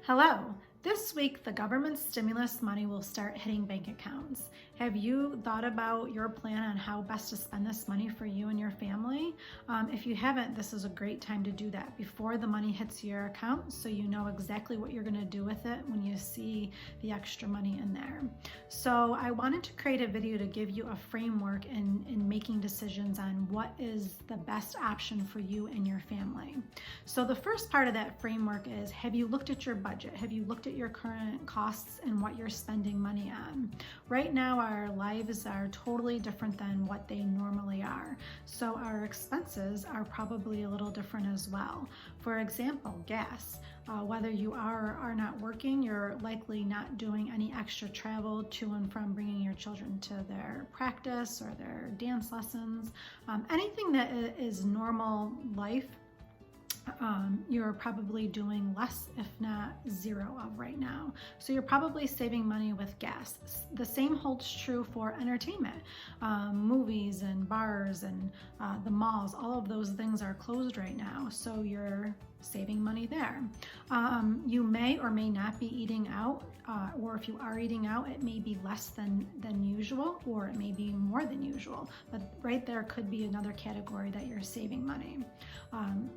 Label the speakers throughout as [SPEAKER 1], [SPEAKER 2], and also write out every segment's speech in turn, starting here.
[SPEAKER 1] Hello. This week, the government stimulus money will start hitting bank accounts. Have you thought about your plan on how best to spend this money for you and your family? If you haven't, this is a great time to do that before the money hits your account so you know exactly what you're going to do with it when you see the extra money in there. So I wanted to create a video to give you a framework in making decisions on what is the best option for you and your family. So the first part of that framework is, have you looked at your budget? Have you looked at your current costs and what you're spending money on? Right now, our lives are totally different than what they normally are. So our expenses are probably a little different as well. For example, gas. Whether you are or are not working, you're likely not doing any extra travel to and from bringing your children to their practice or their dance lessons. Anything that is normal life, you're probably doing less, if not zero of right now. So you're probably saving money with gas. The same holds true for entertainment. Movies and bars and the malls, all of those things are closed right now. So you're saving money there. You may or may not be eating out, or if you are eating out, it may be less than usual, or it may be more than usual. But right there could be another category that you're saving money.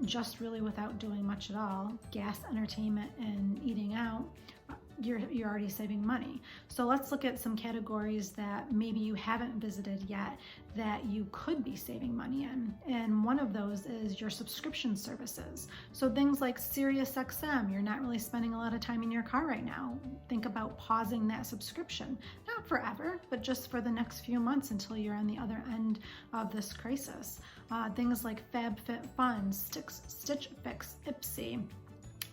[SPEAKER 1] Just really without doing much at all, gas, entertainment, and eating out, you're already saving money. So let's look at some categories that maybe you haven't visited yet that you could be saving money in. And one of those is your subscription services. So things like SiriusXM, you're not really spending a lot of time in your car right now. Think about pausing that subscription, not forever, but just for the next few months until you're on the other end of this crisis. Things like FabFitFun, Stitch Fix, Ipsy,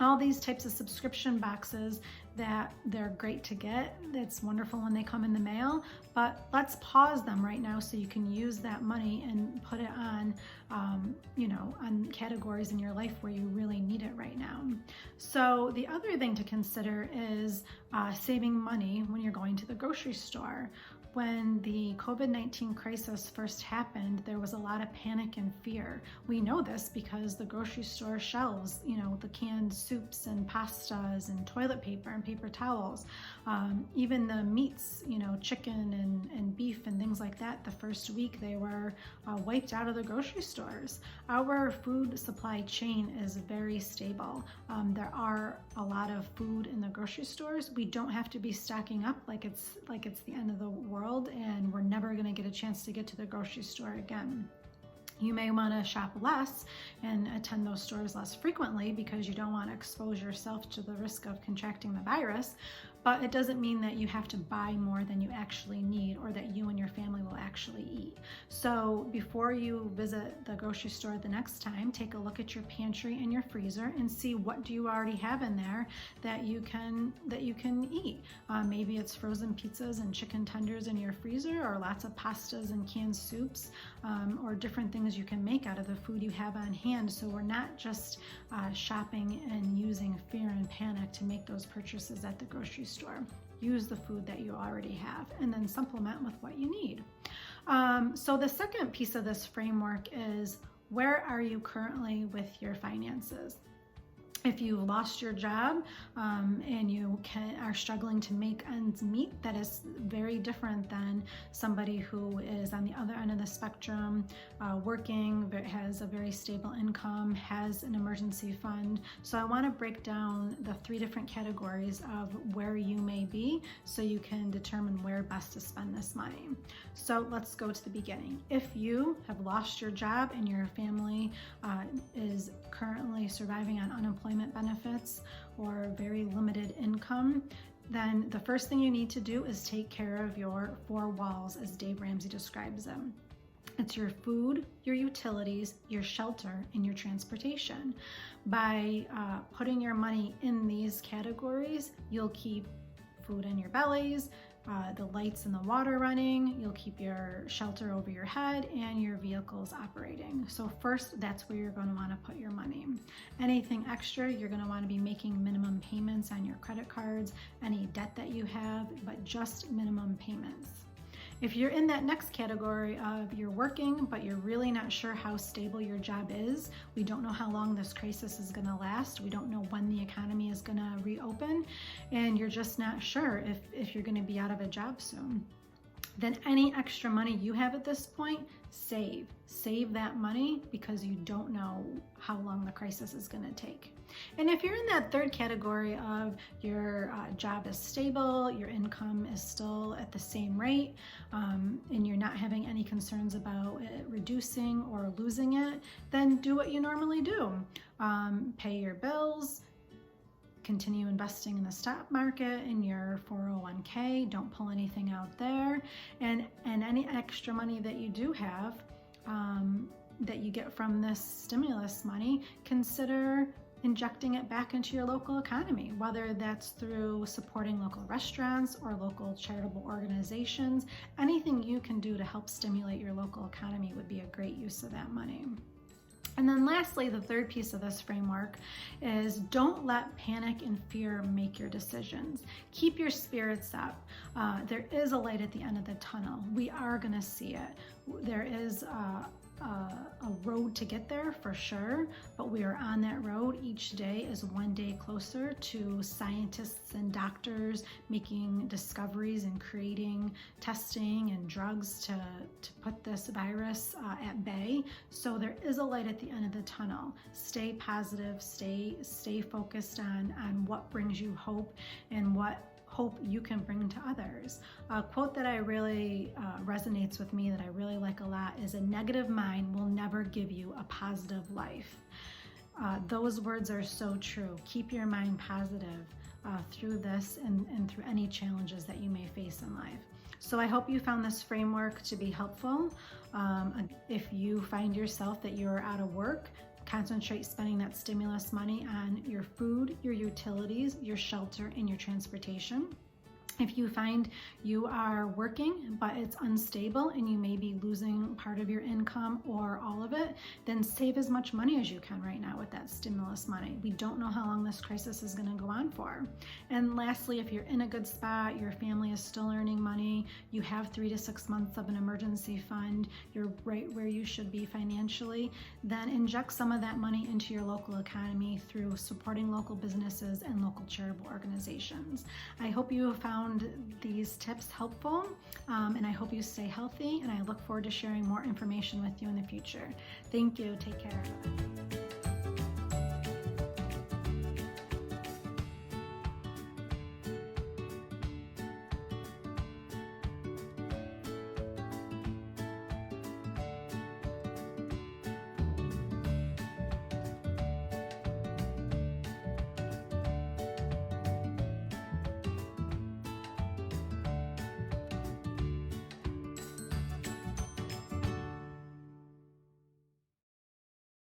[SPEAKER 1] all these types of subscription boxes that they're great to get. It's wonderful when they come in the mail, but let's pause them right now so you can use that money and put it on, on categories in your life where you really need it right now. So the other thing to consider is saving money when you're going to the grocery store. When the COVID-19 crisis first happened, there was a lot of panic and fear. We know this because the grocery store shelves, the canned soups and pastas and toilet paper and paper towels, even the meats, chicken and beef and things like that, the first week they were wiped out of the grocery stores. Our food supply chain is very stable. There are a lot of food in the grocery stores. We don't have to be stocking up like it's the end of the world and we're never going to get a chance to get to the grocery store again. You may want to shop less and attend those stores less frequently because you don't want to expose yourself to the risk of contracting the virus, but it doesn't mean that you have to buy more than you actually need or that you and your family will actually eat. So before you visit the grocery store the next time, take a look at your pantry and your freezer and see what do you already have in there that you can eat. Maybe it's frozen pizzas and chicken tenders in your freezer, or lots of pastas and canned soups, or different things you can make out of the food you have on hand. So we're not just shopping and using fear and panic to make those purchases at the grocery store. Use the food that you already have and then supplement with what you need. So the second piece of this framework is, where are you currently with your finances? If you've lost your job and you are struggling to make ends meet, that is very different than somebody who is on the other end of the spectrum, working, has a very stable income, has an emergency fund. So I want to break down the three different categories of where you may be so you can determine where best to spend this money. So let's go to the beginning. If you have lost your job and your family is currently surviving on unemployment benefits or very limited income, then the first thing you need to do is take care of your four walls, as Dave Ramsey describes them. It's your food, your utilities, your shelter, and your transportation. By putting your money in these categories, you'll keep food in your bellies, the lights and the water running, you'll keep your shelter over your head, and your vehicles operating. So first, that's where you're going to want to put your money. Anything extra, you're going to want to be making minimum payments on your credit cards, any debt that you have, but just minimum payments. If you're in that next category of you're working, but you're really not sure how stable your job is, we don't know how long this crisis is going to last, we don't know when the economy is going to reopen, and you're just not sure if you're going to be out of a job soon, then any extra money you have at this point, save that money, because you don't know how long the crisis is going to take. And if you're in that third category of your job is stable, your income is still at the same rate, and you're not having any concerns about it reducing or losing it, then do what you normally do. Pay your bills, continue investing in the stock market, in your 401k, don't pull anything out there, and any extra money that you do have that you get from this stimulus money, consider injecting it back into your local economy, whether that's through supporting local restaurants or local charitable organizations. Anything you can do to help stimulate your local economy would be a great use of that money. And then lastly, the third piece of this framework is don't let panic and fear make your decisions. Keep your spirits up. There is a light at the end of the tunnel. We are going to see it. There is a road to get there for sure, but we are on that road. Each day is one day closer to scientists and doctors making discoveries and creating testing and drugs to put this virus at bay. So there is a light at the end of the tunnel. Stay positive, stay focused on what brings you hope and what hope you can bring to others. A quote that I really resonates with me, that I really like a lot, is a negative mind will never give you a positive life. Those words are so true. Keep your mind positive through this and through any challenges that you may face in life. So I hope you found this framework to be helpful. If you find yourself that you're out of work, concentrate spending that stimulus money on your food, your utilities, your shelter, and your transportation. If you find you are working, but it's unstable and you may be losing part of your income or all of it, then save as much money as you can right now with that stimulus money. We don't know how long this crisis is going to go on for. And lastly, if you're in a good spot, your family is still earning money, you have 3 to 6 months of an emergency fund, you're right where you should be financially, then inject some of that money into your local economy through supporting local businesses and local charitable organizations. I hope you found these tips helpful, and I hope you stay healthy, and I look forward to sharing more information with you in the future. Thank you. Take care.